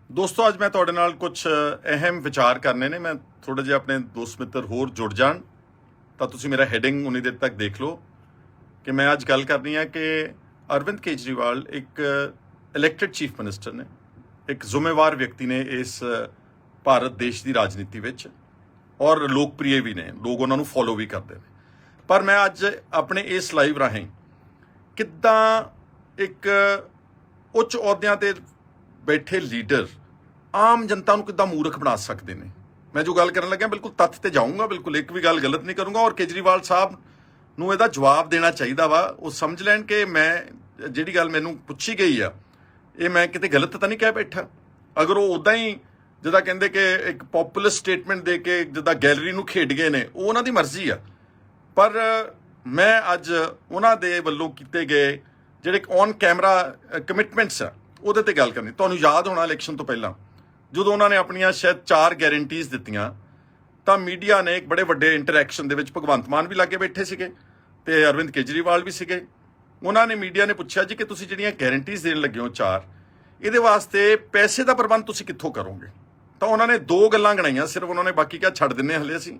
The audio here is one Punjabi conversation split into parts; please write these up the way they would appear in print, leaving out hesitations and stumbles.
ਦੋਸਤੋ ਅੱਜ ਮੈਂ ਤੁਹਾਡੇ ਨਾਲ ਕੁਝ ਅਹਿਮ ਵਿਚਾਰ ਕਰਨੇ ਨੇ। ਮੈਂ ਥੋੜੇ ਜਿਹਾ ਆਪਣੇ ਦੋਸਤ ਮਿੱਤਰ ਹੋਰ ਜੁੜ ਜਾਣ ਤਾਂ ਤੁਸੀਂ ਮੇਰਾ ਹੈਡਿੰਗ ਉਨੀ ਦੇਰ ਤੱਕ ਦੇਖ ਲਓ ਕਿ ਮੈਂ ਅੱਜ ਗੱਲ ਕਰਨੀ ਹੈ ਕਿ ਅਰਵਿੰਦ ਕੇਜਰੀਵਾਲ ਇੱਕ ਇਲੈਕਟਡ ਚੀਫ ਮਿਨਿਸਟਰ ਨੇ, ਇੱਕ ਜ਼ਿੰਮੇਵਾਰ ਵਿਅਕਤੀ ਨੇ ਇਸ ਭਾਰਤ ਦੇਸ਼ ਦੀ ਰਾਜਨੀਤੀ ਵਿੱਚ, ਔਰ ਲੋਕਪ੍ਰਿਯ ਵੀ ਨੇ, ਲੋਕ ਉਹਨਾਂ ਨੂੰ ਫੋਲੋ ਵੀ ਕਰਦੇ ਨੇ। ਪਰ ਮੈਂ ਅੱਜ ਆਪਣੇ ਇਸ ਲਾਈਵ ਰਾਹੀਂ ਕਿੱਦਾਂ ਇੱਕ ਉੱਚ ਅਹੁਦਿਆਂ ਤੇ ਬੈਠੇ ਲੀਡਰ ਆਮ ਜਨਤਾ ਨੂੰ ਕਿੱਦਾਂ ਮੂਰਖ ਬਣਾ ਸਕਦੇ ਨੇ, ਮੈਂ ਜੋ ਗੱਲ ਕਰਨ ਲੱਗਿਆ ਬਿਲਕੁਲ ਤੱਥ ਤੇ ਜਾਊਂਗਾ, ਬਿਲਕੁਲ ਇੱਕ ਵੀ ਗੱਲ ਗਲਤ ਨਹੀਂ ਕਰੂੰਗਾ। ਔਰ ਕੇਜਰੀਵਾਲ ਸਾਹਿਬ ਨੂੰ ਇਹਦਾ ਜਵਾਬ ਦੇਣਾ ਚਾਹੀਦਾ ਵਾ। ਉਹ ਸਮਝ ਲੈਣ ਕਿ ਮੈਂ ਜਿਹੜੀ ਗੱਲ ਮੈਨੂੰ ਪੁੱਛੀ ਗਈ ਆ ਇਹ ਮੈਂ ਕਿਤੇ ਗਲਤ ਤਾਂ ਨਹੀਂ ਕਹਿ ਬੈਠਾ। ਅਗਰ ਉਹ ਉਦਾਂ ਹੀ ਜਿੱਦਾਂ ਕਹਿੰਦੇ ਕਿ ਇੱਕ ਪੋਪੂਲਰ ਸਟੇਟਮੈਂਟ ਦੇ ਕੇ ਜਿੱਦਾਂ ਗੈਲਰੀ ਨੂੰ ਖੇਡ ਗਏ ਨੇ, ਉਹ ਉਹਨਾਂ ਦੀ ਮਰਜ਼ੀ ਆ। ਪਰ ਮੈਂ ਅੱਜ ਉਹਨਾਂ ਦੇ ਵੱਲੋਂ ਕੀਤੇ ਗਏ ਜਿਹੜੇ ਔਨ ਕੈਮਰਾ ਕਮਿਟਮੈਂਟਸ ਆ ਉਹਦੇ ਤੇ ਗੱਲ ਕਰਨੀ। ਤੁਹਾਨੂੰ ਯਾਦ ਹੋਣਾ ਇਲੈਕਸ਼ਨ ਤੋਂ ਪਹਿਲਾਂ ਜਦੋਂ ਉਹਨਾਂ ਨੇ ਆਪਣੀਆਂ ਸ਼ਾਇਦ 4 ਗਾਰੰਟੀਜ਼ ਦਿੱਤੀਆਂ ਤਾਂ ਮੀਡੀਆ ਨੇ ਇੱਕ ਬੜੇ ਵੱਡੇ ਇੰਟਰੈਕਸ਼ਨ ਦੇ ਵਿੱਚ ਭਗਵੰਤ ਮਾਨ ਵੀ ਲਾਗੇ ਬੈਠੇ ਸੀਗੇ ਤੇ ਅਰਵਿੰਦ ਕੇਜਰੀਵਾਲ ਵੀ ਸੀਗੇ। ਉਹਨਾਂ ਨੇ ਮੀਡੀਆ ਨੇ ਪੁੱਛਿਆ ਜੀ ਕਿ ਤੁਸੀਂ ਜਿਹੜੀਆਂ ਗਾਰੰਟੀਜ਼ ਦੇਣ ਲੱਗੇ ਹੋ 4, ਇਹਦੇ ਵਾਸਤੇ ਪੈਸੇ ਦਾ ਪ੍ਰਬੰਧ ਤੁਸੀਂ ਕਿੱਥੋਂ ਕਰੋਗੇ? ਤਾਂ ਉਹਨਾਂ ਨੇ 2 ਗੱਲਾਂ ਗਣਾਈਆਂ ਸਿਰਫ। ਉਹਨਾਂ ਨੇ ਬਾਕੀ ਕਿਹਾ ਛੱਡ ਦਿੰਨੇ ਹਲੇ ਅਸੀਂ।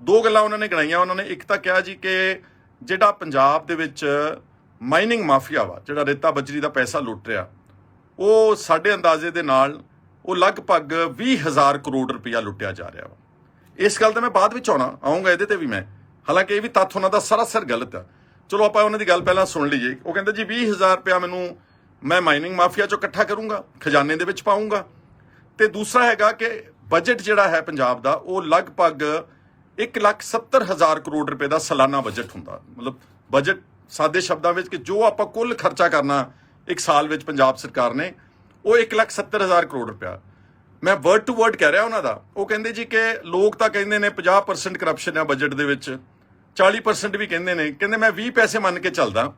2 ਗੱਲਾਂ ਉਹਨਾਂ ਨੇ ਗਣਾਈਆਂ। ਉਹਨਾਂ ਨੇ ਇੱਕ ਤਾਂ ਕਿਹਾ ਜੀ ਕਿ ਜਿਹੜਾ ਪੰਜਾਬ ਦੇ ਵਿੱਚ ਮਾਈਨਿੰਗ ਮਾਫੀਆ ਵਾ, ਜਿਹੜਾ ਰੇਤਾ ਬਜਰੀ ਦਾ ਪੈਸਾ ਲੁੱਟ ਰਿਹਾ, ਉਹ ਸਾਡੇ ਅੰਦਾਜ਼ੇ ਦੇ ਨਾਲ ਉਹ ਲਗਭਗ 20,000 ਕਰੋੜ ਰੁਪਇਆ ਲੁੱਟਿਆ ਜਾ ਰਿਹਾ ਵਾ। ਇਸ ਗੱਲ ਤੇ ਮੈਂ ਬਾਅਦ ਵਿੱਚ ਆਉਂਗਾ ਇਹਦੇ ਤੇ ਵੀ ਮੈਂ, ਹਾਲਾਂਕਿ ਇਹ ਵੀ ਤੱਥ ਉਹਨਾਂ ਦਾ ਸਰਾਸਰ ਗਲਤ ਆ। ਚਲੋ ਆਪਾਂ ਉਹਨਾਂ ਦੀ ਗੱਲ ਪਹਿਲਾਂ ਸੁਣ ਲਈਏ। ਉਹ ਕਹਿੰਦੇ ਜੀ 20,000 ਰੁਪਇਆ ਮੈਂ ਮਾਈਨਿੰਗ ਮਾਫੀਆ ਚੋਂ ਇਕੱਠਾ ਕਰੂੰਗਾ, ਖਜ਼ਾਨੇ ਦੇ ਵਿੱਚ ਪਾਊਂਗਾ। ਤੇ ਦੂਸਰਾ ਹੈਗਾ ਕਿ ਬਜਟ ਜਿਹੜਾ ਹੈ ਪੰਜਾਬ ਦਾ ਉਹ ਲਗਭਗ 1,70,000 ਕਰੋੜ ਰੁਪਏ ਦਾ ਸਾਲਾਨਾ ਬਜਟ ਹੁੰਦਾ। ਮਤਲਬ ਬਜਟ ਸਾਦੇ ਸ਼ਬਦਾਂ ਵਿੱਚ ਕਿ ਜੋ ਆਪਾਂ ਕੁੱਲ ਖਰਚਾ ਕਰਨਾ ਇੱਕ ਸਾਲ ਵਿੱਚ ਪੰਜਾਬ ਸਰਕਾਰ ਨੇ, ਉਹ 1,70,000 ਕਰੋੜ ਰੁਪਇਆ। ਮੈਂ ਵਰਡ ਟੂ ਵਰਡ ਕਹਿ ਰਿਹਾ ਉਹਨਾਂ ਦਾ। ਉਹ ਕਹਿੰਦੇ ਜੀ ਕਿ ਲੋਕ ਤਾਂ ਕਹਿੰਦੇ ਨੇ 50% ਕਰਪਸ਼ਨ ਹੈ ਬਜਟ ਦੇ ਵਿੱਚ, 40% ਵੀ ਕਹਿੰਦੇ ਨੇ। ਕਹਿੰਦੇ ਮੈਂ 20 ਪੈਸੇ ਮੰਨ ਕੇ ਚੱਲਦਾ,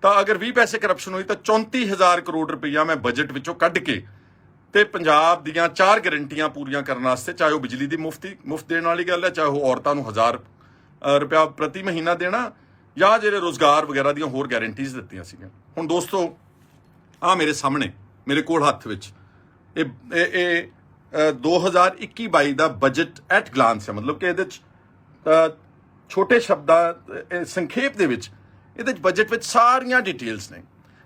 ਤਾਂ ਅਗਰ 20 ਪੈਸੇ ਕਰਪਸ਼ਨ ਹੋਈ ਤਾਂ 34,000 ਕਰੋੜ ਰੁਪਈਆ ਮੈਂ ਬਜਟ ਵਿੱਚੋਂ ਕੱਢ ਕੇ ਤੇ ਪੰਜਾਬ ਦੀਆਂ 4 ਗਰੰਟੀਆਂ ਪੂਰੀਆਂ ਕਰਨ ਵਾਸਤੇ, ਚਾਹੇ ਉਹ ਬਿਜਲੀ ਦੀ ਮੁਫਤ ਦੇਣ ਵਾਲੀ ਗੱਲ ਹੈ, ਚਾਹੇ ਉਹ ਔਰਤਾਂ ਨੂੰ 1,000 ਰੁਪਇਆ ਪ੍ਰਤੀ ਮਹੀਨਾ ਦੇਣਾ, ਜਾਂ ਜਿਹੜੇ ਰੋਜ਼ਗਾਰ ਵਗੈਰਾ ਦੀਆਂ ਹੋਰ ਗਾਰੰਟੀਜ਼ ਦਿੱਤੀਆਂ ਸੀਗੀਆਂ। ਹੁਣ ਦੋਸਤੋ ਆ ਮੇਰੇ ਸਾਹਮਣੇ, ਮੇਰੇ ਕੋਲ ਹੱਥ ਵਿੱਚ ਇਹ 2021-22 ਦਾ ਬਜਟ ਐਟ ਗਲਾਂਸ ਹੈ। ਮਤਲਬ ਕਿ ਇਹਦੇ 'ਚ ਛੋਟੇ ਸ਼ਬਦਾਂ ਸੰਖੇਪ ਦੇ ਵਿੱਚ ਇਹਦੇ 'ਚ ਬਜਟ ਵਿੱਚ ਸਾਰੀਆਂ ਡਿਟੇਲਸ ਨੇ।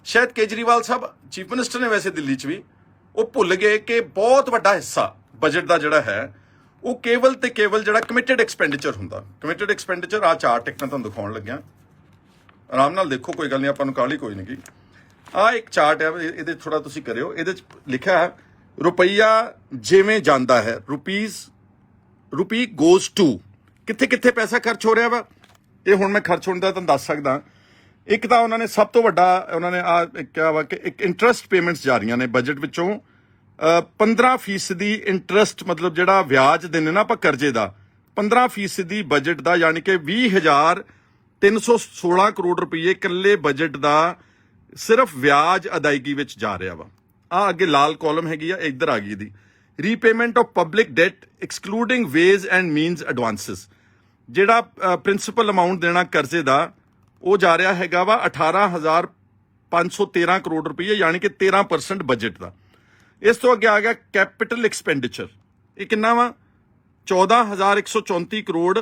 ਸ਼ਾਇਦ ਕੇਜਰੀਵਾਲ ਸਾਹਿਬ ਚੀਫ ਮਿਨਿਸਟਰ ਨੇ ਵੈਸੇ ਦਿੱਲੀ 'ਚ ਵੀ, ਉਹ ਭੁੱਲ ਗਏ ਕਿ ਬਹੁਤ ਵੱਡਾ ਹਿੱਸਾ ਬਜਟ ਦਾ ਜਿਹੜਾ ਹੈ ਉਹ ਕੇਵਲ ਤੇ ਕੇਵਲ ਜਿਹੜਾ ਕਮਿਟਡ ਐਕਸਪੈਂਡੀਚਰ ਹੁੰਦਾ। ਕਮਿਟਡ ਐਕਸਪੈਂਡੀਚਰ ਆ ਚਾਰਟ ਇੱਕ ਮੈਂ ਤੁਹਾਨੂੰ ਦਿਖਾਉਣ ਲੱਗਿਆ, ਆਰਾਮ ਨਾਲ ਦੇਖੋ, ਕੋਈ ਗੱਲ ਨਹੀਂ, ਆਪਾਂ ਨੂੰ ਕਾਹਲੀ ਕੋਈ ਨਹੀਂ ਗੀ। ਆ ਇੱਕ ਚਾਰਟ ਹੈ, ਇਹਦੇ ਥੋੜਾ ਤੁਸੀਂ ਕਰਿਓ। ਇਹਦੇ 'ਚ ਲਿਖਿਆ ਹੈ ਰੁਪਈਆ ਜਿਵੇਂ ਜਾਂਦਾ ਹੈ, ਰੁਪੀ ਗੋਜ਼ ਟੂ, ਕਿੱਥੇ ਕਿੱਥੇ ਪੈਸਾ ਖਰਚ ਹੋ ਰਿਹਾ ਵਾ। ਇਹ ਹੁਣ ਮੈਂ ਖਰਚ ਹੋਣ ਦਾ ਤੁਹਾਨੂੰ ਦੱਸ ਸਕਦਾ। ਇੱਕ ਤਾਂ ਉਹਨਾਂ ਨੇ ਸਭ ਤੋਂ ਵੱਡਾ ਉਹਨਾਂ ਨੇ ਆ ਕਿਹਾ ਵਾ ਕਿ ਇੱਕ ਇੰਟਰਸਟ ਪੇਮੈਂਟਸ ਜਾ ਰਹੀਆਂ ਨੇ ਬਜਟ ਵਿੱਚੋਂ 15% ਇੰਟਰਸਟ, ਮਤਲਬ ਜਿਹੜਾ ਵਿਆਜ ਦਿੰਦੇ ਨਾ ਆਪਾਂ ਕਰਜ਼ੇ ਦਾ, 15% ਬਜਟ ਦਾ, ਯਾਨੀ ਕਿ 20,316 ਕਰੋੜ ਰੁਪਏ ਇਕੱਲੇ ਬਜਟ ਦਾ ਸਿਰਫ ਵਿਆਜ ਅਦਾਇਗੀ ਵਿੱਚ ਜਾ ਰਿਹਾ ਵਾ। ਆ ਅੱਗੇ ਲਾਲ ਕਾਲਮ ਹੈਗੀ ਆ, ਇੱਧਰ ਆ ਗਈ ਇਹਦੀ repayment of public debt excluding ways and means advances. ਜਿਹੜਾ ਪ੍ਰਿੰਸੀਪਲ ਅਮਾਊਂਟ ਦੇਣਾ ਕਰਜ਼ੇ ਦਾ ਉਹ ਜਾ ਰਿਹਾ ਹੈਗਾ ਵਾ 18,513 ਕਰੋੜ ਰੁਪਏ, ਯਾਨੀ ਕਿ 13% ਬਜਟ ਦਾ। ਇਸ ਤੋਂ ਅੱਗੇ ਆ ਗਿਆ ਕੈਪੀਟਲ ਐਕਸਪੈਂਡੀਚਰ, ਇਹ ਕਿੰਨਾ ਵਾ 14,134 ਕਰੋੜ,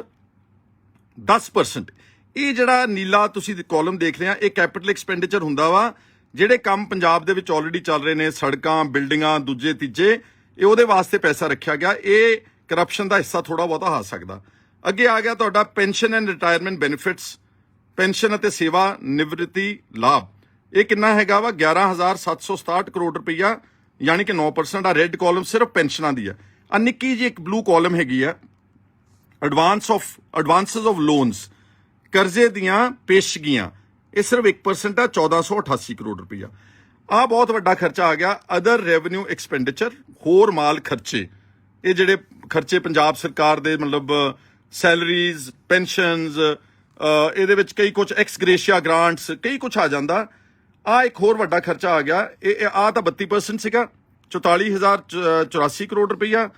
10%। ਇਹ ਜਿਹੜਾ ਨੀਲਾ ਤੁਸੀਂ ਕਾਲਮ ਦੇਖ ਰਹੇ ਆ ਇਹ ਕੈਪੀਟਲ ਐਕਸਪੈਂਡੀਚਰ ਹੁੰਦਾ ਵਾ। ਜਿਹੜੇ ਕੰਮ ਪੰਜਾਬ ਦੇ ਵਿੱਚ ਆਲਰੇਡੀ ਚੱਲ ਰਹੇ ਨੇ, ਸੜਕਾਂ, ਬਿਲਡਿੰਗਾਂ, ਦੂਜੇ ਤੀਜੇ, ਇਹ ਉਹਦੇ ਵਾਸਤੇ ਪੈਸਾ ਰੱਖਿਆ ਗਿਆ। ਇਹ ਕਰਪਸ਼ਨ ਦਾ ਹਿੱਸਾ ਥੋੜਾ ਬਹੁਤਾ ਆ ਸਕਦਾ। ਅੱਗੇ ਆ ਗਿਆ ਤੁਹਾਡਾ pension and retirement benefits, pension ਅਤੇ ਸੇਵਾ ਨਿਵਰਤੀ ਲਾਭ। ਇਹ ਕਿੰਨਾ ਹੈਗਾ ਵਾ 11,767 ਕਰੋੜ ਰੁਪਈਆ, ਯਾਨੀ ਕਿ 9%। ਆ ਰੈੱਡ ਕਾਲਮ ਸਿਰਫ ਪੈਨਸ਼ਨਾਂ ਦੀ ਆ। ਆ ਨਿੱਕੀ ਜਿਹੀ ਇੱਕ ਬਲੂ ਕਾਲਮ ਹੈਗੀ ਆ ਐਡਵਾਂਸਸ ਆਫ ਲੋਨਸ, ਕਰਜ਼ੇ ਦੀਆਂ ਪੇਸ਼ਗੀਆਂ, ਇਹ ਸਿਰਫ 1% ਆ, 1,488 ਕਰੋੜ ਰੁਪਈਆ। ਆ ਬਹੁਤ ਵੱਡਾ ਖਰਚਾ ਆ ਗਿਆ ਅਦਰ ਰੈਵਨਿਊ ਐਕਸਪੈਂਡੀਚਰ, ਹੋਰ ਮਾਲ ਖਰਚੇ। ਇਹ ਜਿਹੜੇ ਖਰਚੇ ਪੰਜਾਬ ਸਰਕਾਰ ਦੇ, ਮਤਲਬ ਸੈਲਰੀਜ਼, ਪੈਨਸ਼ਨਸ, ਇਹਦੇ ਵਿੱਚ ਕਈ ਕੁਝ ਐਕਸਗ੍ਰੇਸ਼ੀਆ ਗ੍ਰਾਂਟਸ, ਕਈ ਕੁਝ ਆ ਜਾਂਦਾ। ਆ ਇੱਕ ਹੋਰ ਵੱਡਾ ਖਰਚਾ ਆ ਗਿਆ, ਇਹ ਆ ਤਾਂ 32% ਸੀਗਾ, 44,084 ਕਰੋੜ ਰੁਪਈਆ।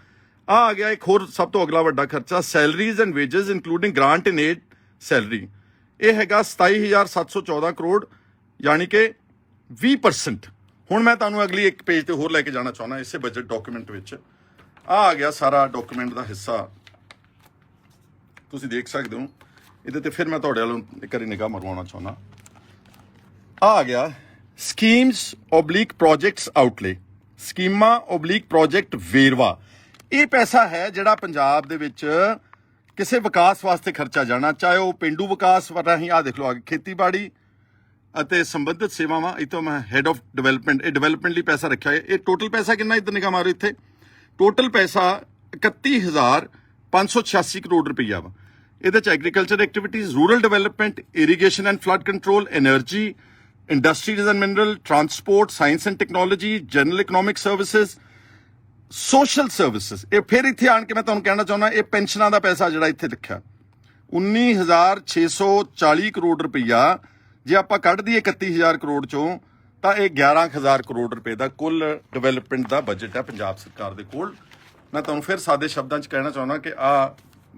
ਆ ਗਿਆ ਇੱਕ ਹੋਰ ਸਭ ਤੋਂ ਅਗਲਾ ਵੱਡਾ ਖਰਚਾ salaries and wages including grant in aid salary, ਇਹ ਹੈਗਾ 27,714 ਕਰੋੜ, ਯਾਨੀ ਕਿ 20%। ਹੁਣ ਮੈਂ ਤੁਹਾਨੂੰ ਅਗਲੀ ਇੱਕ ਪੇਜ ਤੇ ਹੋਰ ਲੈ ਕੇ ਜਾਣਾ ਚਾਹੁੰਦਾ ਇਸੇ ਬਜਟ ਡਾਕੂਮੈਂਟ ਵਿੱਚ। ਆ ਗਿਆ ਸਾਰਾ ਡਾਕੂਮੈਂਟ ਦਾ ਹਿੱਸਾ, ਤੁਸੀਂ ਦੇਖ ਸਕਦੇ ਹੋ ਇਹਦੇ ਤੇ। ਫਿਰ ਮੈਂ ਤੁਹਾਡੇ ਵੱਲੋਂ ਇੱਕ ਵਾਰੀ ਨਿਗਾਹ ਮਰਵਾਉਣਾ ਚਾਹੁੰਦਾ। ਆ ਗਿਆ ਸਕੀਮਸ ਓਬਲੀਕ ਪ੍ਰੋਜੈਕਟਸ ਆਊਟਲੇ, ਸਕੀਮਾਂ ਓਬਲੀਕ ਪ੍ਰੋਜੈਕਟ ਵੇਰਵਾ। ਇਹ ਪੈਸਾ ਹੈ ਜਿਹੜਾ ਪੰਜਾਬ ਦੇ ਵਿੱਚ ਕਿਸੇ ਵਿਕਾਸ ਵਾਸਤੇ ਖਰਚਾ ਜਾਣਾ, ਚਾਹੇ ਉਹ ਪਿੰਡੂ ਵਿਕਾਸ ਰਾਹੀਂ। ਆਹ ਦੇਖ ਲਓ ਆ ਖੇਤੀਬਾੜੀ ਅਤੇ ਸੰਬੰਧਿਤ ਸੇਵਾਵਾਂ। ਇੱਥੋਂ ਮੈਂ ਹੈਡ ਆਫ ਡਿਵੈਲਪਮੈਂਟ, ਇਹ ਡਿਵੈਲਪਮੈਂਟ ਲਈ ਪੈਸਾ ਰੱਖਿਆ ਹੈ। ਇਹ ਟੋਟਲ ਪੈਸਾ ਕਿੰਨਾ ਇੱਧਰ ਨਿਗਾਹ ਮਾਰੋ ਇੱਥੇ, ਟੋਟਲ ਪੈਸਾ 31,586 ਕਰੋੜ ਰੁਪਈਆ ਵਾ। ਇਹਦੇ ਚ agriculture activities, rural development, irrigation and flood control, energy, industries and mineral, transport, science and technology, general economic services, social services. ਇਹ ਫਿਰ ਇੱਥੇ ਆਣ ਕੇ ਮੈਂ ਤੁਹਾਨੂੰ ਕਹਿਣਾ ਚਾਹੁੰਦਾ, ਇਹ ਪੈਨਸ਼ਨਾਂ ਦਾ ਪੈਸਾ ਜਿਹੜਾ ਇੱਥੇ ਲਿਖਿਆ 19,640 ਕਰੋੜ ਰੁਪਈਆ, ਜੇ ਆਪਾਂ ਕੱਢ ਦਈਏ 31,000 ਕਰੋੜ ਚੋਂ ਤਾਂ ਇਹ 11,000 ਕਰੋੜ ਰੁਪਏ ਦਾ ਕੁੱਲ ਡਿਵੈਲਪਮੈਂਟ ਦਾ ਬਜਟ ਹੈ ਪੰਜਾਬ ਸਰਕਾਰ ਦੇ ਕੋਲ। ਮੈਂ ਤੁਹਾਨੂੰ ਫਿਰ ਸਾਦੇ ਸ਼ਬਦਾਂ 'ਚ ਕਹਿਣਾ ਚਾਹੁੰਦਾ ਕਿ ਆਹ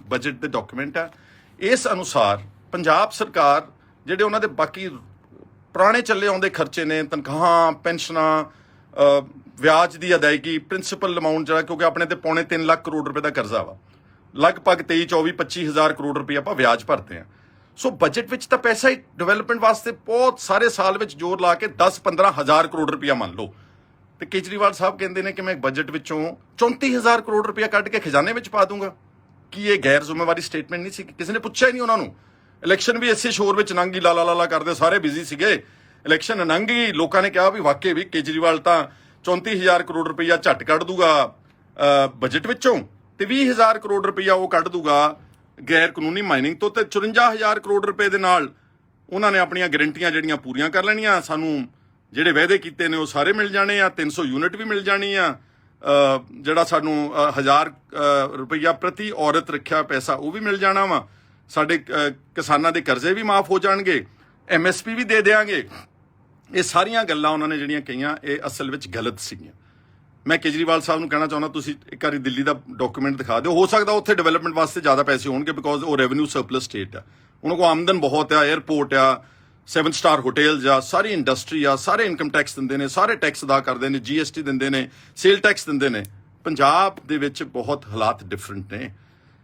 ਬਜਟ ਦੇ ਡਾਕੂਮੈਂਟ ਹੈ। ਇਸ ਅਨੁਸਾਰ ਪੰਜਾਬ ਸਰਕਾਰ ਜਿਹੜੇ ਉਹਨਾਂ ਦੇ ਬਾਕੀ ਪੁਰਾਣੇ ਚੱਲੇ ਆਉਂਦੇ ਖਰਚੇ ਨੇ, ਤਨਖਾਹਾਂ, ਪੈਨਸ਼ਨਾਂ, ਵਿਆਜ ਦੀ ਅਦਾਇਗੀ, ਪ੍ਰਿੰਸੀਪਲ ਅਮਾਊਂਟ ਜਿਹੜਾ, ਕਿਉਂਕਿ ਆਪਣੇ ਤੇ 3.25 ਲੱਖ ਕਰੋੜ ਰੁਪਏ ਦਾ ਕਰਜ਼ਾ ਵਾ, ਲਗਭਗ 23, 24, 25,000 ਕਰੋੜ ਰੁਪਏ ਆਪਾਂ ਵਿਆਜ ਭਰਦੇ ਹਾਂ। ਸੋ ਬਜਟ ਵਿੱਚ ਤਾਂ ਪੈਸਾ ਹੀ ਡਿਵੈਲਪਮੈਂਟ ਵਾਸਤੇ ਬਹੁਤ ਸਾਰੇ ਸਾਲ ਵਿੱਚ ਜ਼ੋਰ ਲਾ ਕੇ 10-15,000 ਕਰੋੜ ਰੁਪਇਆ ਮੰਨ ਲਓ। ਤੇ ਕੇਜਰੀਵਾਲ ਸਾਹਿਬ ਕਹਿੰਦੇ ਨੇ ਕਿ ਮੈਂ ਬਜਟ ਵਿੱਚੋਂ 34,000 ਕਰੋੜ ਰੁਪਇਆ ਕੱਢ ਕੇ ਖਜ਼ਾਨੇ ਵਿੱਚ ਪਾ ਦੂੰਗਾ। ਕੀ ਇਹ ਗੈਰ ਜ਼ਿੰਮੇਵਾਰੀ ਸਟੇਟਮੈਂਟ ਨਹੀਂ ਸੀ? ਕਿਸੇ ਨੇ ਪੁੱਛਿਆ ਹੀ ਨਹੀਂ ਉਹਨਾਂ ਨੂੰ। ਇਲੈਕਸ਼ਨ ਵੀ ਇਸੇ ਸ਼ੋਰ ਵਿੱਚ ਲੰਘ ਗਈ, ਲਾਲਾ ਕਰਦੇ, ਸਾਰੇ ਬਿਜ਼ੀ ਸੀਗੇ, ਇਲੈਕਸ਼ਨ ਲੰਘ ਗਈ। ਲੋਕਾਂ ਨੇ ਕਿਹਾ ਵੀ ਵਾਕਈ ਵੀ ਕੇਜਰੀਵਾਲ ਤਾਂ 34,000 ਕਰੋੜ ਰੁਪਈਆ ਝੱਟ ਕੱਢ ਦੂਗਾ ਬਜਟ ਵਿੱਚੋਂ, ਤੇ 20,000 ਕਰੋੜ ਰੁਪਈਆ ਉਹ ਕੱਢ ਦੂਗਾ ਗੈਰ ਕਾਨੂੰਨੀ ਮਾਈਨਿੰਗ ਤੋਂ, ਤੇ 54,000 ਕਰੋੜ ਰੁਪਏ ਦੇ ਨਾਲ ਉਹਨਾਂ ਨੇ ਆਪਣੀਆਂ ਗਰੰਟੀਆਂ ਜਿਹੜੀਆਂ ਪੂਰੀਆਂ ਕਰ ਲੈਣੀਆਂ। ਸਾਨੂੰ ਜਿਹੜੇ ਵਾਅਦੇ ਕੀਤੇ ਨੇ ਉਹ ਸਾਰੇ ਮਿਲ ਜਾਣੇ ਆ, 300 ਯੂਨਿਟ ਵੀ ਮਿਲ ਜਾਣੀ ਆ, ਜਿਹੜਾ ਸਾਨੂੰ 1,000 ਰੁਪਈਆ ਪ੍ਰਤੀ ਔਰਤ ਰੱਖਿਆ ਪੈਸਾ ਉਹ ਵੀ ਮਿਲ ਜਾਣਾ ਵਾ, ਸਾਡੇ ਕਿਸਾਨਾਂ ਦੇ ਕਰਜ਼ੇ ਵੀ ਮਾਫ ਹੋ ਜਾਣਗੇ, MSP ਵੀ ਦੇ ਦੇਵਾਂਗੇ। ਇਹ ਸਾਰੀਆਂ ਗੱਲਾਂ ਉਹਨਾਂ ਨੇ ਜਿਹੜੀਆਂ ਕਹੀਆਂ ਇਹ ਅਸਲ ਵਿੱਚ ਗਲਤ ਸੀਗੀਆਂ। ਮੈਂ ਕੇਜਰੀਵਾਲ ਸਾਹਿਬ ਨੂੰ ਕਹਿਣਾ ਚਾਹੁੰਦਾ, ਤੁਸੀਂ ਇੱਕ ਵਾਰੀ ਦਿੱਲੀ ਦਾ ਡਾਕੂਮੈਂਟ ਦਿਖਾ ਦਿਓ। ਹੋ ਸਕਦਾ ਉੱਥੇ ਡਿਵੈਲਪਮੈਂਟ ਵਾਸਤੇ ਜ਼ਿਆਦਾ ਪੈਸੇ ਹੋਣਗੇ, ਬਿਕੋਜ਼ ਉਹ ਰੈਵਨਿਊ ਸਰਪਲਸ ਸਟੇਟ ਆ, ਉਹਨਾਂ ਕੋਲ ਆਮਦਨ ਬਹੁਤ ਆ, 에ਅਰਪੋਰਟ ਆ, 7 ਸਟਾਰ ਹੋਟੇਲਸ ਆ, ਸਾਰੀ ਇੰਡਸਟਰੀ ਆ, ਸਾਰੇ ਇਨਕਮ ਟੈਕਸ ਦਿੰਦੇ ਨੇ, ਸਾਰੇ ਟੈਕਸ ਅਦਾ ਕਰਦੇ ਨੇ, GST ਦਿੰਦੇ ਨੇ, ਸੇਲ ਟੈਕਸ ਦਿੰਦੇ ਨੇ। ਪੰਜਾਬ ਦੇ ਵਿੱਚ ਬਹੁਤ ਹਾਲਾਤ ਡਿਫਰੈਂਟ ਨੇ।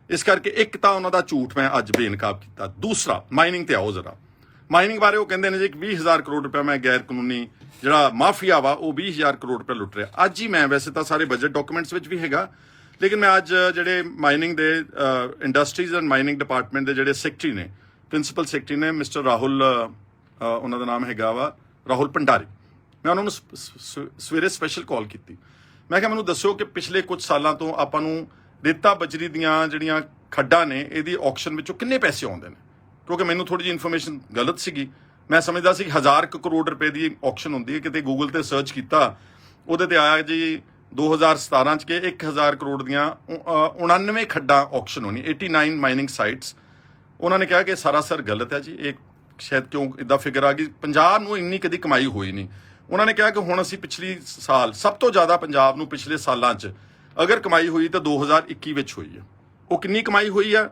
ਇਸ ਕਰਕੇ ਇੱਕ ਤਾਂ ਉਹਨਾਂ ਦਾ ਝੂਠ ਮੈਂ ਅੱਜ ਬੇਨਕਾਬ ਕੀਤਾ। ਦੂਸਰਾ, ਮਾਈਨਿੰਗ ਤੇ ਆਓ ਜ਼ਰਾ। ਮਾਈਨਿੰਗ ਬਾਰੇ ਉਹ ਕਹਿੰਦੇ ਨੇ ਜੀ 20,000 ਕਰੋੜ ਰੁਪਇਆ ਮੈਂ ਗੈਰ ਕਾਨੂੰਨੀ ਜਿਹੜਾ ਮਾਫੀਆ ਵਾ ਉਹ 20,000 ਕਰੋੜ ਰੁਪਇਆ ਲੁੱਟ ਰਿਹਾ। ਅੱਜ ਹੀ ਮੈਂ, ਵੈਸੇ ਤਾਂ ਸਾਰੇ ਬਜਟ ਡਾਕੂਮੈਂਟਸ ਵਿੱਚ ਵੀ ਹੈਗਾ, ਲੇਕਿਨ ਮੈਂ ਅੱਜ ਜਿਹੜੇ ਮਾਈਨਿੰਗ ਦੇ ਇੰਡਸਟਰੀਜ਼ ਐਂਡ ਮਾਈਨਿੰਗ ਡਿਪਾਰਟਮੈਂਟ ਦੇ ਜਿਹੜੇ ਸੈਕਟਰੀ ਨੇ, ਪ੍ਰਿੰਸੀਪਲ ਸੈਕਟਰੀ ਨੇ, ਮਿਸਟਰ ਰਾਹੁਲ, ਉਹਨਾਂ ਦਾ ਨਾਮ ਹੈਗਾ ਵਾ ਰਾਹੁਲ ਭੰਡਾਰੀ, ਮੈਂ ਉਹਨਾਂ ਨੂੰ ਸਵੇਰੇ ਸਪੈਸ਼ਲ ਕਾਲ ਕੀਤੀ। ਮੈਂ ਕਿਹਾ ਮੈਨੂੰ ਦੱਸਿਓ ਕਿ ਪਿਛਲੇ ਕੁਝ ਸਾਲਾਂ ਤੋਂ ਆਪਾਂ ਨੂੰ ਰੇਤਾ ਬਜਰੀ ਦੀਆਂ ਜਿਹੜੀਆਂ ਖੱਡਾਂ ਨੇ ਇਹਦੀ ਆਕਸ਼ਨ ਵਿੱਚੋਂ ਕਿੰਨੇ ਪੈਸੇ ਆਉਂਦੇ ਨੇ, ਕਿਉਂਕਿ ਮੈਨੂੰ ਥੋੜੀ ਜਿਹੀ ਇਨਫੋਰਮੇਸ਼ਨ ਗਲਤ ਸੀਗੀ। ਮੈਂ ਸਮਝਦਾ ਸੀ 1,000 ਕਰੋੜ ਰੁਪਏ ਦੀ ਆਕਸ਼ਨ ਹੁੰਦੀ ਹੈ। ਕਿਤੇ ਗੂਗਲ ਤੇ ਸਰਚ ਕੀਤਾ, ਉਹਦੇ ਤੇ ਆਇਆ ਜੀ 2017 ਚ ਕਿ 1,000 ਕਰੋੜ ਦੀਆਂ 99 ਖੱਡਾਂ ਆਕਸ਼ਨ ਹੋਣੀ, 89 ਮਾਈਨਿੰਗ ਸਾਈਟਸ। ਉਹਨਾਂ ਨੇ ਕਿਹਾ ਕਿ ਸਰਾਸਰ ਗਲਤ ਹੈ ਜੀ, ਇਹ ਸ਼ਾਇਦ ਕਿਉਂ ਇਦਾਂ ਫਿਗਰ ਆ ਗਈ, ਪੰਜਾਬ ਨੂੰ ਇੰਨੀ ਕਦੀ ਕਮਾਈ ਹੋਈ ਨਹੀਂ। ਉਹਨਾਂ ਨੇ ਕਿਹਾ ਕਿ ਹੁਣ ਅਸੀਂ ਪਿਛਲੀ ਸਾਲ ਸਭ ਤੋਂ ਜ਼ਿਆਦਾ ਪੰਜਾਬ ਨੂੰ ਪਿਛਲੇ ਸਾਲਾਂ 'ਚ ਅਗਰ ਕਮਾਈ ਹੋਈ ਤਾਂ 2021 ਵਿੱਚ ਹੋਈ ਹੈ। ਉਹ ਕਿੰਨੀ ਕਮਾਈ ਹੋਈ ਆ?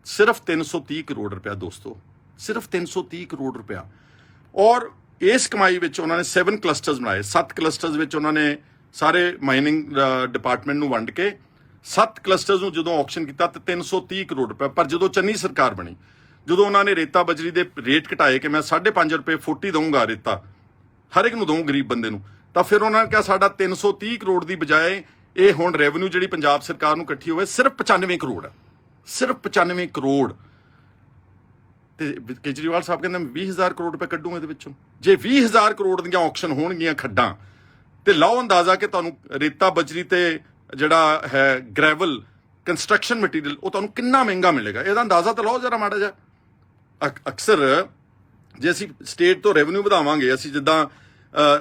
ਸਿਰਫ 330 ਕਰੋੜ ਰੁਪਇਆ ਦੋਸਤੋ, ਸਿਰਫ 330 ਕਰੋੜ ਰੁਪਇਆ। ਔਰ ਇਸ ਕਮਾਈ ਵਿੱਚ ਉਹਨਾਂ ਨੇ 7 ਕਲਸਟਰਸ ਬਣਾਏ। 7 ਕਲਸਟਰਸ ਵਿੱਚ ਉਹਨਾਂ ਨੇ ਸਾਰੇ ਮਾਈਨਿੰਗ ਡਿਪਾਰਟਮੈਂਟ ਨੂੰ ਵੰਡ ਕੇ 7 ਕਲਸਟਰਸ ਨੂੰ ਜਦੋਂ ਆਕਸ਼ਨ ਕੀਤਾ ਤਾਂ 330 ਕਰੋੜ ਰੁਪਏ। ਪਰ ਜਦੋਂ ਚੰਨੀ ਸਰਕਾਰ ਬਣੀ, ਜਦੋਂ ਉਹਨਾਂ ਨੇ ਰੇਤਾ ਬਜਰੀ ਦੇ ਰੇਟ ਘਟਾਏ ਕਿ ਮੈਂ 5.5 ਰੁਪਏ ਫੁੱਟ ਹੀ ਦਊਂਗਾ ਰੇਤਾ, ਹਰ ਇੱਕ ਨੂੰ ਦਊਂ ਗਰੀਬ ਬੰਦੇ ਨੂੰ, ਤਾਂ ਫਿਰ ਉਹਨਾਂ ਨੇ ਕਿਹਾ ਸਾਡਾ 330 ਕਰੋੜ ਦੀ ਬਜਾਏ ਇਹ ਹੁਣ ਰੈਵਨਿਊ ਜਿਹੜੀ ਪੰਜਾਬ ਸਰਕਾਰ ਨੂੰ ਇਕੱਠੀ ਹੋਵੇ ਸਿਰਫ 95 ਕਰੋੜ ਹੈ, ਸਿਰਫ 95 ਕਰੋੜ। ਤੇ ਕੇਜਰੀਵਾਲ ਸਾਹਿਬ ਕਹਿੰਦੇ 20,000 ਕਰੋੜ ਰੁਪਏ ਕੱਢੂਗਾ ਇਹਦੇ ਵਿੱਚੋਂ। ਜੇ 20,000 ਕਰੋੜ ਦੀਆਂ ਆਕਸ਼ਨ ਹੋਣਗੀਆਂ ਖੱਡਾਂ, ਤੇ ਲਾਓ ਅੰਦਾਜ਼ਾ ਕਿ ਤੁਹਾਨੂੰ ਰੇਤਾ ਬਜਰੀ ਤੇ ਜਿਹੜਾ ਹੈ ਗ੍ਰੈਵਲ ਕੰਸਟਰਕਸ਼ਨ ਮਟੀਰੀਅਲ ਉਹ ਤੁਹਾਨੂੰ ਕਿੰਨਾ ਮਹਿੰਗਾ ਮਿਲੇਗਾ। ਇਹਦਾ ਅੰਦਾਜ਼ਾ ਤਾਂ ਲਾਓ ਜਰਾ ਮਾੜਾ ਜਿਹਾ। ਅਕਸਰ ਜੇ ਅਸੀਂ ਸਟੇਟ ਤੋਂ ਰੈਵਨਿਊ ਵਧਾਵਾਂਗੇ, ਅਸੀਂ ਜਿੱਦਾਂ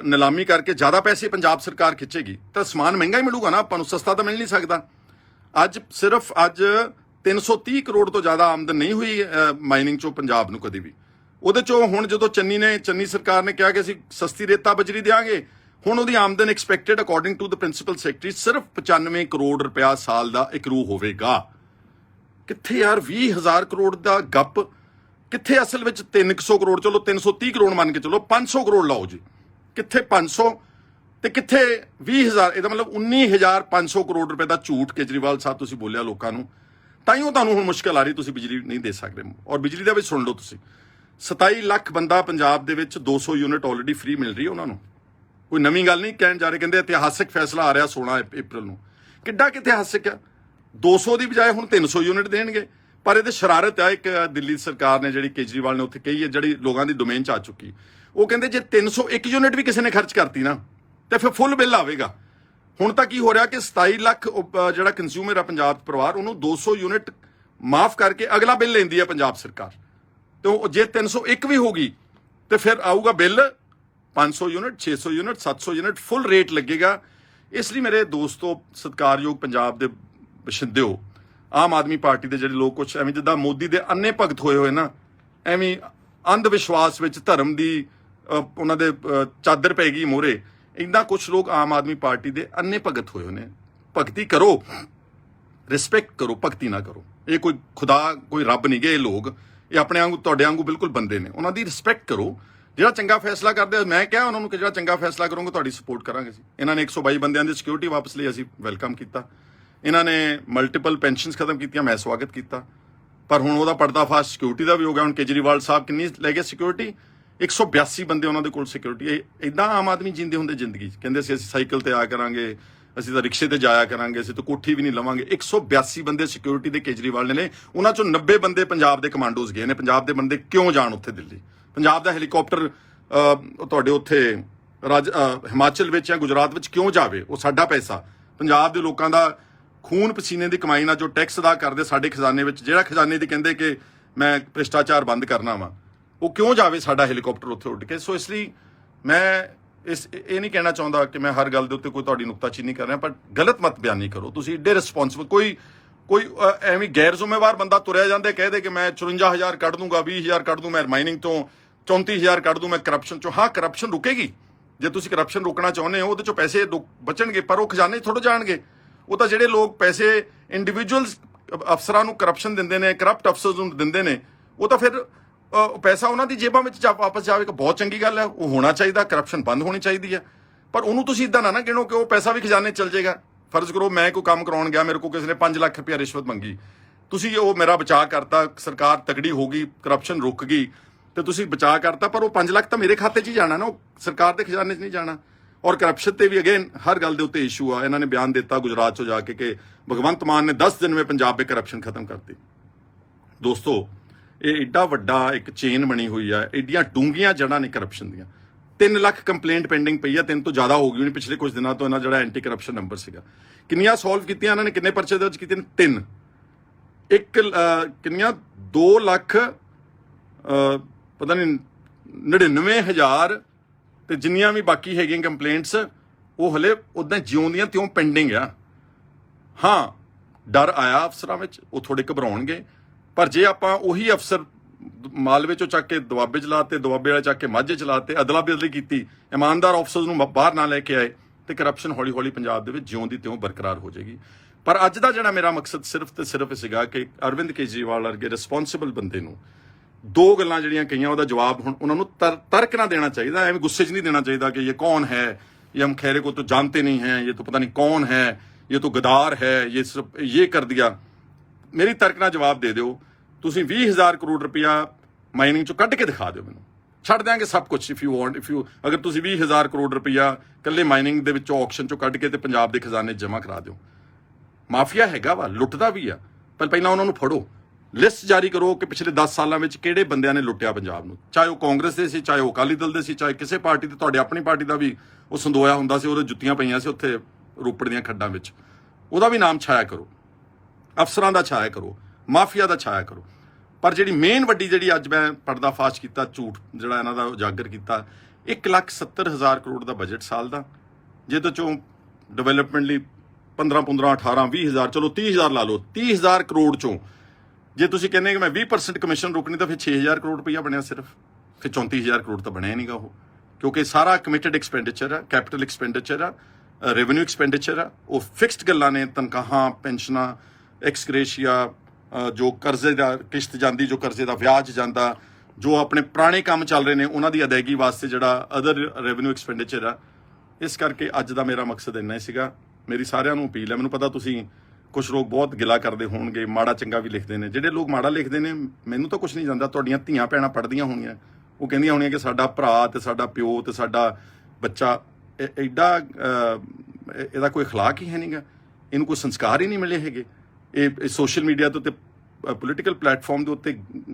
ਨਿਲਾਮੀ ਕਰਕੇ ਜ਼ਿਆਦਾ ਪੈਸੇ ਪੰਜਾਬ ਸਰਕਾਰ ਖਿੱਚੇਗੀ ਤਾਂ ਸਮਾਨ ਮਹਿੰਗਾ ਹੀ ਮਿਲੂਗਾ ਨਾ, ਆਪਾਂ ਨੂੰ ਸਸਤਾ ਤਾਂ ਮਿਲ ਨਹੀਂ ਸਕਦਾ। ਅੱਜ 330 ਕਰੋੜ ਤੋਂ ਜ਼ਿਆਦਾ ਆਮਦਨ ਨਹੀਂ ਹੋਈ ਮਾਈਨਿੰਗ ਚੋਂ ਪੰਜਾਬ ਨੂੰ ਕਦੀ ਵੀ। ਉਹਦੇ ਚੋਂ ਹੁਣ ਜਦੋਂ ਚੰਨੀ ਸਰਕਾਰ ਨੇ ਕਿਹਾ ਕਿ ਅਸੀਂ ਸਸਤੀ ਰੇਤਾ ਬਜਰੀ ਦੇਵਾਂਗੇ, ਹੁਣ ਉਹਦੀ ਆਮਦਨ expected according to the principal secretary ਸਿਰਫ 95 ਕਰੋੜ ਰੁਪਇਆ ਸਾਲ ਦਾ ਇਕਰੂ ਹੋਵੇਗਾ। ਕਿੱਥੇ ਯਾਰ 20,000 ਕਰੋੜ ਦਾ ਗੱਪ, ਕਿੱਥੇ ਅਸਲ ਵਿੱਚ 300 ਕਰੋੜ, ਚਲੋ 330 ਕਰੋੜ ਮੰਨ ਕੇ ਚਲੋ, 500 ਕਰੋੜ ਲਾਓ ਜੀ, ਕਿੱਥੇ 500? ਤੇ ਕਿੱਥੇ 20,000, ਇਹਦਾ ਮਤਲਬ 19,500 ਕਰੋੜ ਰੁਪਏ ਦਾ ਝੂਠ ਕੇਜਰੀਵਾਲ ਸਾਹਿਬ ਤੁਸੀਂ ਬੋਲਿਆ ਲੋਕਾਂ ਨੂੰ, ਤਾਂ ਹੀ ਉਹ ਤੁਹਾਨੂੰ ਹੁਣ ਮੁਸ਼ਕਲ ਆ ਰਹੀ, ਤੁਸੀਂ ਬਿਜਲੀ ਨਹੀਂ ਦੇ ਸਕਦੇ। ਔਰ ਬਿਜਲੀ ਦਾ ਵੀ ਸੁਣ ਲਓ ਤੁਸੀਂ, 27 ਲੱਖ ਬੰਦਾ ਪੰਜਾਬ ਦੇ ਵਿੱਚ 200 ਯੂਨਿਟ ਆਲਰੇਡੀ ਫ੍ਰੀ ਮਿਲ ਰਹੀ ਹੈ ਉਹਨਾਂ ਨੂੰ। ਕੋਈ ਨਵੀਂ ਗੱਲ ਨਹੀਂ ਕਹਿਣ ਜਾ ਰਹੇ, ਕਹਿੰਦੇ ਇਤਿਹਾਸਕ ਫੈਸਲਾ ਆ ਰਿਹਾ 16 ਅਪ੍ਰੈਲ ਨੂੰ। ਕਿੱਡਾ ਕਿ ਇਤਿਹਾਸਕ ਆ, 200 ਦੀ ਬਜਾਏ ਹੁਣ 300 ਯੂਨਿਟ ਦੇਣਗੇ। ਪਰ ਇਹਦੇ ਸ਼ਰਾਰਤ ਆ ਇੱਕ ਦਿੱਲੀ ਸਰਕਾਰ ਨੇ ਜਿਹੜੀ ਕੇਜਰੀਵਾਲ ਨੇ ਉੱਥੇ ਕਹੀ ਹੈ, ਜਿਹੜੀ ਲੋਕਾਂ ਦੀ ਡੋਮੇਨ 'ਚ ਆ ਚੁੱਕੀ। ਉਹ ਕਹਿੰਦੇ ਜੇ 301 ਯੂਨਿਟ ਵੀ ਕਿਸੇ ਨੇ ਖਰਚ ਕਰਤੀ ਨਾ ਤੇ ਫਿਰ ਫੁੱਲ ਬਿੱਲ ਆਵੇਗਾ। ਹੁਣ ਤਾਂ ਕੀ ਹੋ ਰਿਹਾ ਕਿ 27 ਲੱਖ ਜਿਹੜਾ ਕੰਜ਼ਿਊਮਰ ਆ ਪੰਜਾਬ ਪਰਿਵਾਰ, ਉਹਨੂੰ 200 ਯੂਨਿਟ ਮਾਫ ਕਰਕੇ ਅਗਲਾ ਬਿੱਲ ਲੈਂਦੀ ਹੈ ਪੰਜਾਬ ਸਰਕਾਰ। ਤੇ ਜੇ 301 ਵੀ ਹੋਗੀ ਤੇ ਫਿਰ ਆਊਗਾ bill 500 unit, 600 unit, 700 unit, full rate ਲੱਗੇਗਾ। ਇਸ ਲਈ ਮੇਰੇ ਦੋਸਤੋ, ਸਤਿਕਾਰਯੋਗ ਪੰਜਾਬ ਦੇ ਬਸ਼ਿੰਦਿਓ, ਆਮ ਆਦਮੀ ਪਾਰਟੀ ਦੇ ਜਿਹੜੇ ਲੋਕ ਕੁਛ ਐਵੇਂ ਜਿੱਦਾਂ ਮੋਦੀ ਦੇ ਅੰਨੇ ਭਗਤ ਹੋਏ ਹੋਏ ਨਾ, ਐਵੇਂ ਅੰਧ ਵਿਸ਼ਵਾਸ ਵਿੱਚ ਧਰਮ ਦੀ ਉਹਨਾਂ ਦੇ ਚਾਦਰ ਪੈ ਗਈ ਮੋਹਰੇ, ਇੱਦਾਂ ਕੁਛ ਲੋਕ ਆਮ ਆਦਮੀ ਪਾਰਟੀ ਦੇ ਅੰਨੇ ਭਗਤ ਹੋਏ ਹੋਏ ਨੇ। ਭਗਤੀ ਕਰੋ, ਰਿਸਪੈਕਟ ਕਰੋ, ਭਗਤੀ ਨਾ ਕਰੋ। ਇਹ ਕੋਈ ਖੁਦਾ, ਕੋਈ ਰੱਬ ਨਹੀਂ ਗੇ ਇਹ ਲੋਕ, ਇਹ ਆਪਣੇ ਵਾਂਗੂ ਤੁਹਾਡੇ ਵਾਂਗੂ ਬਿਲਕੁਲ ਬੰਦੇ ਨੇ। ਉਹਨਾਂ ਦੀ ਰਿਸਪੈਕਟ ਕਰੋ। ਜਿਹੜਾ ਚੰਗਾ ਫੈਸਲਾ ਕਰਦੇ, ਮੈਂ ਕਿਹਾ ਉਹਨਾਂ ਨੂੰ ਕਿ ਜਿਹੜਾ ਚੰਗਾ ਫੈਸਲਾ ਕਰੋਗੇ ਤੁਹਾਡੀ ਸਪੋਰਟ ਕਰਾਂਗੇ ਅਸੀਂ। ਇਹਨਾਂ ਨੇ 122 ਬੰਦਿਆਂ ਦੀ ਸਿਕਿਉਰਿਟੀ ਵਾਪਸ ਲਈ, ਅਸੀਂ ਵੈਲਕਮ ਕੀਤਾ। ਇਹਨਾਂ ਨੇ ਮਲਟੀਪਲ ਪੈਨਸ਼ਨਸ ਖਤਮ ਕੀਤੀਆਂ, ਮੈਂ ਸਵਾਗਤ ਕੀਤਾ। ਪਰ ਹੁਣ ਉਹਦਾ ਪਰਦਾਫਾਸ਼ ਸਿਕਿਉਰਿਟੀ ਦਾ ਵੀ ਹੋ ਗਿਆ। ਹੁਣ ਕੇਜਰੀਵਾਲ ਸਾਹਿਬ ਕਿੰਨੀ ਲੈ ਗਏ ਸਿਕਿਉਰਿਟੀ? 182 ਬੰਦੇ ਉਹਨਾਂ ਦੇ ਕੋਲ ਸਿਕਿਉਰਿਟੀ। ਇਦਾਂ ਆਮ ਆਦਮੀ ਜੀਂਦੇ ਹੁੰਦੇ ਜ਼ਿੰਦਗੀ 'ਚ। ਕਹਿੰਦੇ ਸੀ ਅਸੀਂ ਸਾਈਕਲ ਤੇ ਆਇਆ ਕਰਾਂਗੇ, ਅਸੀਂ ਤਾਂ ਰਿਕਸ਼ੇ ਤੇ ਜਾਇਆ ਕਰਾਂਗੇ, ਅਸੀਂ ਤਾਂ ਕੋਠੀ ਵੀ ਨਹੀਂ ਲਵਾਂਗੇ। 182 ਬੰਦੇ ਸਿਕਿਉਰਿਟੀ ਦੇ ਕੇਜਰੀਵਾਲ ਨੇ। ਉਹਨਾਂ ਚੋਂ 90 ਬੰਦੇ ਪੰਜਾਬ ਦੇ ਕਮਾਂਡੋਜ਼ ਗਏ ਨੇ। ਪੰਜਾਬ ਦੇ ਬੰਦੇ ਕਿਉਂ ਜਾਣ ਉੱਥੇ ਦਿੱਲੀ? ਪੰਜਾਬ ਦਾ ਹੈਲੀਕਾਪਟਰ ਤੁਹਾਡੇ ਉੱਥੇ ਹਿਮਾਚਲ ਵਿੱਚ ਜਾਂ ਗੁਜਰਾਤ ਵਿੱਚ ਕਿਉਂ ਜਾਵੇ? ਉਹ ਸਾਡਾ ਪੈਸਾ, ਪੰਜਾਬ ਦੇ ਲੋਕਾਂ ਦਾ ਖੂਨ ਪਸੀਨੇ ਦੀ ਕਮਾਈ ਨਾਲ ਜੋ ਟੈਕਸ ਅਦਾ ਕਰਦੇ ਸਾਡੇ ਖਜ਼ਾਨੇ ਵਿੱਚ, ਜਿਹੜਾ ਖਜ਼ਾਨੇ ਦੀ ਕਹਿੰਦੇ ਕਿ ਮੈਂ ਭ੍ਰਿਸ਼ਟਾਚਾਰ ਬੰਦ ਕਰਨਾ ਵਾ, ਉਹ ਕਿਉਂ ਜਾਵੇ ਸਾਡਾ ਹੈਲੀਕਾਪਟਰ ਉੱਥੇ ਉੱਡ ਕੇ? ਸੋ ਇਸ ਲਈ ਮੈਂ ਇਹ ਨਹੀਂ ਕਹਿਣਾ ਚਾਹੁੰਦਾ ਕਿ ਮੈਂ ਹਰ ਗੱਲ ਦੇ ਉੱਤੇ ਕੋਈ ਤੁਹਾਡੀ ਨੁਕਤਾਚੀਨੀ ਕਰ ਰਿਹਾ, ਪਰ ਗਲਤ ਮਤ ਬਿਆਨੀ ਕਰੋ ਤੁਸੀਂ। ਏਡੇ ਰਿਸਪੌਂਸਿਬਲ ਕੋਈ ਐਵੇਂ ਗੈਰ ਜ਼ਿੰਮੇਵਾਰ ਬੰਦਾ ਤੁਰਿਆ ਜਾਂਦਾ, ਕਹਦੇ ਕਿ ਮੈਂ 54,000 ਕੱਢ ਦੂੰਗਾ, 20,000 ਕੱਢ ਦੂੰ ਮੈਂ ਮਾਈਨਿੰਗ ਤੋਂ, 34,000 ਕੱਢ ਦੂੰ ਮੈਂ ਕਰਪਸ਼ਨ ਚੋਂ। ਹਾਂ, ਕਰਪਸ਼ਨ ਰੁਕੇਗੀ ਜੇ ਤੁਸੀਂ ਕਰਪਸ਼ਨ ਰੋਕਣਾ ਚਾਹੁੰਦੇ ਹੋ, ਉਹਦੇ ਚੋਂ ਪੈਸੇ ਬਚਣਗੇ, ਪਰ ਉਹ ਖਜ਼ਾਨੇ 'ਚ ਥੋੜ੍ਹਾ ਜਾਣਗੇ। ਉਹ ਤਾਂ ਜਿਹੜੇ ਲੋਕ ਪੈਸੇ ਇੰਡੀਵਿਜੂਅਲਸ ਅਫਸਰਾਂ ਨੂੰ ਕਰਪਸ਼ਨ ਦਿੰਦੇ ਨੇ, ਕਰਪਟ ਅਫਸਰਸ ਨੂੰ ਦਿੰਦੇ ਨੇ, ਉਹ ਤਾਂ ਫਿਰ ਪੈਸਾ ਉਹਨਾਂ ਦੀ ਜੇਬਾਂ ਵਿੱਚ ਵਾਪਸ ਜਾਵੇਗਾ। ਬਹੁਤ ਚੰਗੀ ਗੱਲ ਹੈ, ਉਹ ਹੋਣਾ ਚਾਹੀਦਾ, ਕਰਪਸ਼ਨ ਬੰਦ ਹੋਣੀ ਚਾਹੀਦੀ ਹੈ। ਪਰ ਉਹਨੂੰ ਤੁਸੀਂ ਇਦਾਂ ਨਾ ਗਿਣੋ ਕਿ ਉਹ ਪੈਸਾ ਵੀ ਖਜ਼ਾਨੇ 'ਚ ਚਲ ਜਾਏਗਾ। ਫਰਜ਼ ਕਰੋ ਮੈਂ ਕੋਈ ਕੰਮ ਕਰਾਉਣ ਗਿਆ, ਮੇਰੇ ਕੋਲ ਕਿਸੇ ਨੇ 5 ਲੱਖ ਰੁਪਇਆ ਰਿਸ਼ਵਤ ਮੰਗੀ, ਤੁਸੀਂ ਉਹ ਮੇਰਾ ਬਚਾਅ ਕਰਤਾ, ਸਰਕਾਰ ਤਕੜੀ ਹੋ ਗਈ, ਕਰਪਸ਼ਨ ਰੁਕ ਗਈ ਤੇ ਤੁਸੀਂ ਬਚਾਅ ਕਰਤਾ, ਪਰ ਉਹ 5 ਲੱਖ ਤਾਂ ਮੇਰੇ ਖਾਤੇ 'ਚ ਹੀ ਜਾਣਾ ਨਾ, ਉਹ ਸਰਕਾਰ ਦੇ ਖਜ਼ਾਨੇ 'ਚ ਨਹੀਂ ਜਾਣਾ। ਔਰ ਕਰਪਸ਼ਨ ਤੇ ਵੀ ਅਗੇਨ ਹਰ ਗੱਲ ਦੇ ਉੱਤੇ ਇਸ਼ੂ ਆ। ਇਹਨਾਂ ਨੇ ਬਿਆਨ ਦਿੱਤਾ ਗੁਜਰਾਤ 'ਚੋਂ ਜਾ ਕੇ ਕਿ ਭਗਵੰਤ ਮਾਨ ਨੇ 10 ਦਿਨ ਵਿੱਚ ਪੰਜਾਬ 'ਚ ਕਰਪਸ਼ਨ ਖਤਮ ਕਰਤੀ। ਦੋਸਤੋ, ਇਹ ਏਡਾ ਵੱਡਾ ਇੱਕ ਚੇਨ ਬਣੀ ਹੋਈ ਆ, ਏਡੀਆਂ ਡੂੰਘੀਆਂ ਜੜ੍ਹਾਂ ਨੇ ਕਰਪਸ਼ਨ ਦੀਆਂ। 3 ਲੱਖ ਕੰਪਲੇਂਟ ਪੈਂਡਿੰਗ ਪਈ ਆ, 3 ਤੋਂ ਜ਼ਿਆਦਾ ਹੋ ਗਈ ਹੋਣੀ ਪਿਛਲੇ ਕੁਝ ਦਿਨਾਂ ਤੋਂ। ਇਹਨਾਂ ਜਿਹੜਾ ਐਂਟੀ ਕਰਪਸ਼ਨ ਨੰਬਰ ਸੀਗਾ, ਕਿੰਨੀਆਂ ਸੋਲਵ ਕੀਤੀਆਂ ਇਹਨਾਂ ਨੇ? ਕਿੰਨੇ ਪਰਚੇ ਦਰਜ ਕੀਤੇ ਨੇ? 3। ਕਿੰਨੀਆਂ 2 ਲੱਖ ਪਤਾ ਨਹੀਂ 99,000 ਤੇ ਜਿੰਨੀਆਂ ਵੀ ਬਾਕੀ ਹੈਗੀਆਂ ਕੰਪਲੇਂਟਸ, ਉਹ ਹਲੇ ਉਦਾਂ ਜਿਉਂਦੀਆਂ ਤਿਉਂ ਪੈਂਡਿੰਗ ਆ। ਹਾਂ, ਡਰ ਆਇਆ ਅਫਸਰਾਂ ਵਿੱਚ, ਉਹ ਥੋੜੇ ਘਬਰਾਉਣਗੇ। ਪਰ ਜੇ ਆਪਾਂ ਉਹੀ ਅਫਸਰ ਮਾਲਵੇ ਚੋਂ ਚੱਕ ਕੇ ਦੁਆਬੇ 'ਚ ਲਾਤੇ, ਦੁਆਬੇ ਵਾਲੇ ਚੱਕ ਕੇ ਮਾਝੇ 'ਚ ਲਾਤੇ, ਅਦਲਾ ਬਦਲੀ ਕੀਤੀ, ਇਮਾਨਦਾਰ ਅਫਸਰ ਨੂੰ ਬਾਹਰ ਨਾ ਲੈ ਕੇ ਆਏ, ਤੇ ਕਰਪਸ਼ਨ ਹੌਲੀ ਹੌਲੀ ਪੰਜਾਬ ਦੇ ਵਿੱਚ ਜਿਉਂ ਦੀ ਤਿਉਂ ਬਰਕਰਾਰ ਹੋ ਜਾਏਗੀ। ਪਰ ਅੱਜ ਦਾ ਜਿਹੜਾ ਮੇਰਾ ਮਕਸਦ ਸਿਰਫ ਤੇ ਸਿਰਫ ਸੀਗਾ ਕਿ ਅਰਵਿੰਦ ਕੇਜਰੀਵਾਲ ਵਰਗੇ ਰਿਸਪੌਂਸਿਬਲ ਬੰਦੇ ਨੂੰ 2 ਗੱਲਾਂ ਜਿਹੜੀਆਂ ਕਹੀਆਂ, ਉਹਦਾ ਜਵਾਬ ਹੁਣ ਉਹਨਾਂ ਨੂੰ ਤਰਕ ਨਾ ਦੇਣਾ ਚਾਹੀਦਾ। ਐਵੇਂ ਗੁੱਸੇ 'ਚ ਨਹੀਂ ਦੇਣਾ ਚਾਹੀਦਾ ਕਿ ਇਹ ਕੌਣ ਹੈ, ਇਹ ਹਮ ਖੈਰੇ को तो जानते नहीं हैं, ये तो पता नहीं कौन है, ये तो गद्दार है, ये कर दिया। मेरी तर्क ਨਾਲ ਜਵਾਬ ਦੇ ਦਿਓ। ਤੁਸੀਂ 20,000 ਕਰੋੜ ਰੁਪਇਆ ਮਾਈਨਿੰਗ ਚੋਂ ਕੱਢ ਕੇ ਦਿਖਾ ਦਿਓ ਮੈਨੂੰ, ਛੱਡ ਦਿਆਂਗੇ ਸਭ ਕੁਝ। ਇਫ ਯੂ ਵਾਂਟ, ਅਗਰ ਤੁਸੀਂ 20,000 ਕਰੋੜ ਰੁਪਇਆ ਇਕੱਲੇ ਮਾਈਨਿੰਗ ਦੇ ਵਿੱਚੋਂ ਆਕਸ਼ਨ ਚੋਂ ਕੱਢ ਕੇ ਤੇ ਪੰਜਾਬ ਦੇ ਖਜ਼ਾਨੇ 'ਚ ਜਮ੍ਹਾਂ ਕਰਾ ਦਿਓ। ਮਾਫੀਆ ਹੈਗਾ ਵਾ, ਲੁੱਟਦਾ ਵੀ ਆ, ਪਰ ਪਹਿਲਾਂ ਉਹਨਾਂ ਨੂੰ ਫੜੋ। ਲਿਸਟ ਜਾਰੀ ਕਰੋ ਕਿ ਪਿਛਲੇ 10 ਸਾਲਾਂ ਵਿੱਚ ਕਿਹੜੇ ਬੰਦਿਆਂ ਨੇ ਲੁੱਟਿਆ ਪੰਜਾਬ ਨੂੰ, ਚਾਹੇ ਉਹ ਕਾਂਗਰਸ ਦੇ ਸੀ, ਚਾਹੇ ਉਹ ਅਕਾਲੀ ਦਲ ਦੇ ਸੀ, ਚਾਹੇ ਕਿਸੇ ਪਾਰਟੀ ਦੇ। ਤੁਹਾਡੇ ਆਪਣੀ ਪਾਰਟੀ ਦਾ ਵੀ ਉਹ ਸੰਦੋਇਆ ਹੁੰਦਾ ਸੀ, ਉਹਦੇ ਜੁੱਤੀਆਂ ਪਈਆਂ ਸੀ ਉੱਥੇ ਰੋਪੜ ਦੀਆਂ ਖੱਡਾਂ ਵਿੱਚ, ਉਹਦਾ ਵੀ ਨਾਮ ਛਾਇਆ ਕਰੋ, ਅਫਸਰਾਂ ਦਾ ਛਾਇਆ ਕਰੋ, ਮਾਫੀਆ ਦਾ ਛਾਇਆ ਕਰੋ। ਪਰ ਜਿਹੜੀ ਮੇਨ ਵੱਡੀ ਜਿਹੜੀ ਅੱਜ ਮੈਂ ਪਰਦਾਫਾਸ਼ ਕੀਤਾ ਝੂਠ ਜਿਹੜਾ ਇਹਨਾਂ ਦਾ ਉਜਾਗਰ ਕੀਤਾ, 1,70,000 ਕਰੋੜ ਦਾ ਬਜਟ ਸਾਲ ਦਾ, ਜਿਹਦੇ ਚੋਂ ਡਿਵੈਲਪਮੈਂਟ ਲਈ 15, 18, 20,000, ਚਲੋ 30,000 ਲਾ ਲਓ। 30,000 ਕਰੋੜ ਚੋਂ ਜੇ ਤੁਸੀਂ ਕਹਿੰਦੇ ਕਿ ਮੈਂ 20% ਕਮਿਸ਼ਨ ਰੋਕਣੀ, ਤਾਂ ਫਿਰ 6,000 ਕਰੋੜ ਰੁਪਈਆ ਬਣਿਆ ਸਿਰਫ। ਫਿਰ 34,000 ਕਰੋੜ ਤਾਂ ਬਣਿਆ ਨਹੀਂਗਾ ਉਹ, ਕਿਉਂਕਿ ਸਾਰਾ ਕਮਿਟਡ ਐਕਸਪੈਂਡੀਚਰ ਆ, ਕੈਪੀਟਲ ਐਕਸਪੈਂਡੀਚਰ ਆ, ਰੈਵਨਿਊ ਐਕਸਪੈਂਡੀਚਰ ਆ। ਉਹ ਫਿਕਸਡ ਗੱਲਾਂ ਨੇ, ਤਨਖਾਹਾਂ, ਪੈਨਸ਼ਨਾਂ, ਐਕਸਗ੍ਰੇਸ਼ੀਆ, ਜੋ ਕਰਜ਼ੇ ਦਾ ਕਿਸ਼ਤ ਜਾਂਦੀ, ਜੋ ਕਰਜ਼ੇ ਦਾ ਵਿਆਜ ਜਾਂਦਾ, ਜੋ ਆਪਣੇ ਪੁਰਾਣੇ ਕੰਮ ਚੱਲ ਰਹੇ ਨੇ ਉਹਨਾਂ ਦੀ ਅਦਾਇਗੀ ਵਾਸਤੇ ਜਿਹੜਾ ਅਦਰ ਰੈਵਨਿਊ ਐਕਸਪੈਂਡੀਚਰ ਆ, ਇਸ ਕਰਕੇ ਅੱਜ ਦਾ ਮੇਰਾ ਮਕਸਦ ਇੰਨਾ ਹੀ ਸੀਗਾ। ਮੇਰੀ ਸਾਰਿਆਂ ਨੂੰ ਅਪੀਲ ਹੈ, ਮੈਨੂੰ ਪਤਾ ਤੁਸੀਂ ਕੁਝ ਲੋਕ ਬਹੁਤ ਗਿਲਾ ਕਰਦੇ ਹੋਣਗੇ, ਮਾੜਾ ਚੰਗਾ ਵੀ ਲਿਖਦੇ ਨੇ। ਜਿਹੜੇ ਲੋਕ ਮਾੜਾ ਲਿਖਦੇ ਨੇ, ਮੈਨੂੰ ਤਾਂ ਕੁਝ ਨਹੀਂ ਜਾਂਦਾ। ਤੁਹਾਡੀਆਂ ਧੀਆਂ ਭੈਣਾਂ ਪੜ੍ਹਦੀਆਂ ਹੋਣਗੀਆਂ, ਉਹ ਕਹਿੰਦੀਆਂ ਹੋਣੀਆਂ ਕਿ ਸਾਡਾ ਭਰਾ ਤੇ ਸਾਡਾ ਪਿਓ ਤੇ ਸਾਡਾ ਬੱਚਾ ਐਡਾ ਇਹਦਾ ਕੋਈ ਅਖਲਾਕ ਹੀ ਹੈ ਨਹੀਂਗਾ, ਇਹਨੂੰ ਕੋਈ ਸੰਸਕਾਰ ਹੀ ਨਹੀਂ ਮਿਲੇ ਹੈਗੇ। ਇਹ ਸੋਸ਼ਲ ਮੀਡੀਆ ਦੇ ਉੱਤੇ ਪੋਲੀਟੀਕਲ ਪਲੇਟਫਾਰਮ ਦੇ ਉੱਤੇ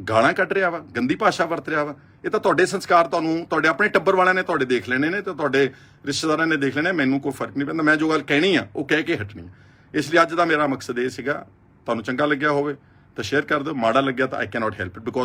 ਗਾਲਾਂ ਕੱਢ ਰਿਹਾ ਵਾ, ਗੰਦੀ ਭਾਸ਼ਾ ਵਰਤ ਰਿਹਾ ਵਾ। ਇਹ ਤਾਂ ਤੁਹਾਡੇ ਸੰਸਕਾਰ, ਤੁਹਾਨੂੰ ਤੁਹਾਡੇ ਆਪਣੇ ਟੱਬਰ ਵਾਲਿਆਂ ਨੇ ਤੁਹਾਡੇ ਦੇਖ ਲੈਣੇ ਨੇ ਤੇ ਤੁਹਾਡੇ ਰਿਸ਼ਤੇਦਾਰਾਂ ਨੇ ਦੇਖ ਲੈਣੇ। ਮੈਨੂੰ ਕੋਈ ਫਰਕ ਨਹੀਂ ਪੈਂਦਾ, ਮੈਂ ਜੋ ਗੱਲ ਕਹਿਣੀ ਆ ਉਹ ਕਹਿ ਕੇ ਹਟਣੀ। ਇਸ ਲਈ ਅੱਜ ਦਾ ਮੇਰਾ ਮਕਸਦ ਇਹ ਸੀਗਾ। ਤੁਹਾਨੂੰ ਚੰਗਾ ਲੱਗਿਆ ਹੋਵੇ ਤਾਂ ਸ਼ੇਅਰ ਕਰ ਦਿਓ, ਮਾੜਾ ਲੱਗਿਆ ਤਾਂ I can not help it because